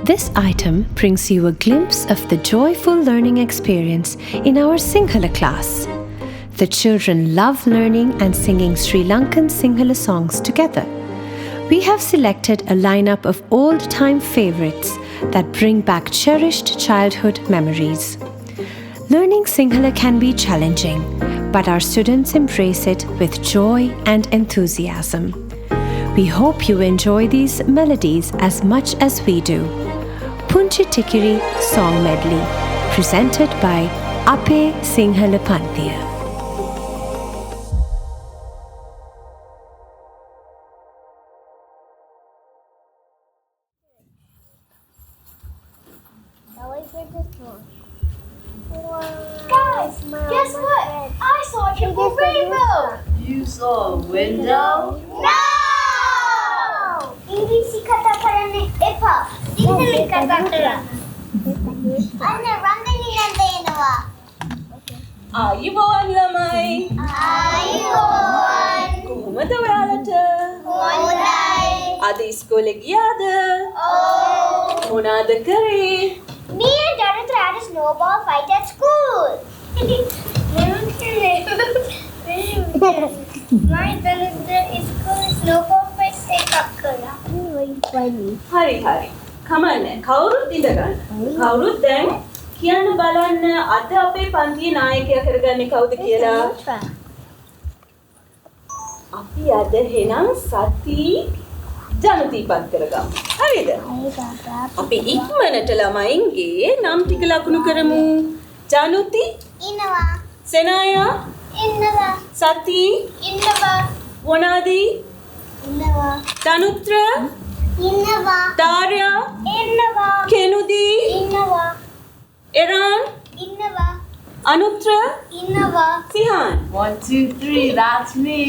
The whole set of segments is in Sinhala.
This item brings you a glimpse of the joyful learning experience in our Sinhala class. The children love learning and singing Sri Lankan Sinhala songs together. We have selected a lineup of old-time favorites that bring back cherished childhood memories. Learning Sinhala can be challenging, but our students embrace it with joy and enthusiasm. We hope you enjoy these melodies as much as we do. Punchi Tikiri Song Medley, presented by Ape Sinhala Panthiya. Guys, guess what? I saw a triple rainbow. You saw a window? No! English kata karane epa. Sinhala kata karana. Anna Randani nanda enawa. ආයුබෝවන් ළමයි. ආයුබෝවන්. කොහොමද ඔයාලට? හොඳයි. අද ඉස්කෝලේ ගියාද? ඔව්. මොනවාද කරේ? Me and Jonathan had a snowball fight at school. My Jonathan is school snowball fight එකක් කළා. හරි හරි. කමන්නේ. කවුරුත් ඉඳ ගන්න. කවුරුත් දැන් කියන්න බලන්න අද අපේ පන්තියේ නායකයා කරගන්නේ කවුද කියලා. අපි අද එහෙනම් සති ජනතිපත් කරගමු. හරිද? අපි ඉක්මනට ළමයින්ගේ නම් ටික ලකුණු කරමු. ජනුති, ඉන්නවා. සෙනායා, ඉන්නවා. සති, ඉන්නවා. වනාදී, ඉන්නවා. තනුත්‍ර, ඉන්නවා. දාර්යා, ඉන්නවා. කෙනුදී, ඉන්නවා. එරාන්, ඉන්නවා. අනුත්‍ර, ඉන්නවා. සිහාන්. 1, 2, 3, that's me.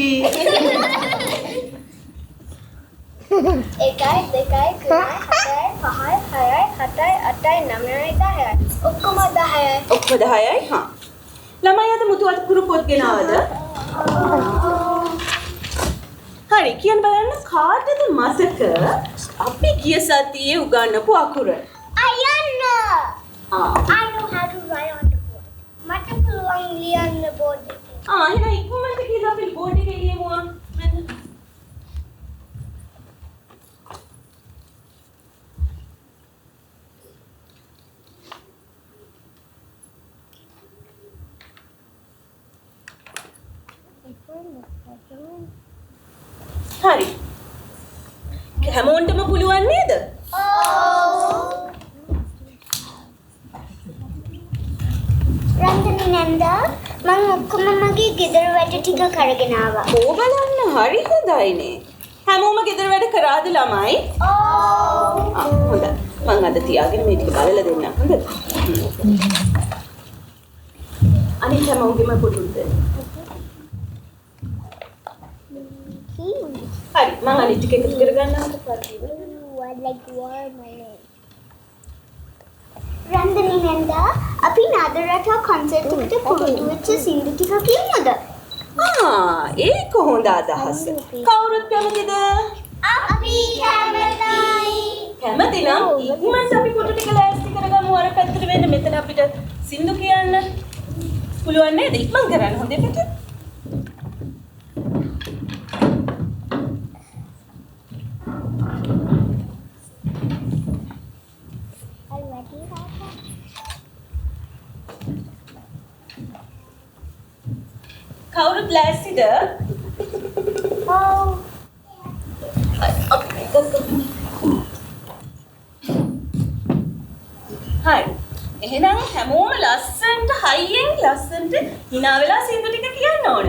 එකයි දෙකයි තුනයි හතරයි පහයි හයයි හතයි අටයි නවයයි 10යි ඔක්කොම 10යි. ඔක්කොම 10යි. හා. ළමයි අද මුතු අකුරු පොත් ගෙනාවද? හරි කියන්න බලන්න කාටද මතක අපි ගිය සතියේ උගන්වපු අකුර? අයන්න. I know how to write on the board. මට පුළුවන් ලියන්න board එකේ. එහෙනම් ඉක්මනට කියලා අපි බෝඩ් එකේ ලියමු. හරි. හැමෝටම පුළුවන් නේද? රන්දනි නන්දා මම ඔක්කොම මගේ ගෙදර වැඩ ටික කරගෙන ආවා. ඕ බලන්න හරි හොඳයිනේ. හැමෝම ගෙදර වැඩ කරාද ළමයි? හොඳයි. මං අද තියාගෙන මේ ටික බලලා දෙන්නම්. හොඳද? අනිත් හැමෝගෙම පුතුත් දෙන්න. හරි මං අනිත් ටික එකතු කරගන්නම් පස්සේ. රන්දනි නන්දා අපි නාදරට කොන්සර්ට් එකට පුරුදු වෙච්ච සින්දු ටික කියමුද? ඒක හොඳ අදහස. කවුරුත් කැමතිද? අපි කැමතියි. කැමතිනම් ඉක්මනට අපි පුටු ටික ලෑස්ති කරගමු අර පැත්තට වෙන්න මෙතන අපිට සින්දු කියන්න පුළුවන් නේද? ඉක්මන් කරන්න හොඳේ පුතේ. කවුරුත් ලෑස්තිද? ඔව්. හරි. එහෙනම් හැමෝම ලස්සන්ට හයියෙන් ලස්සන්ට hina වෙලා සින්දු ටික කියන්න ඕන.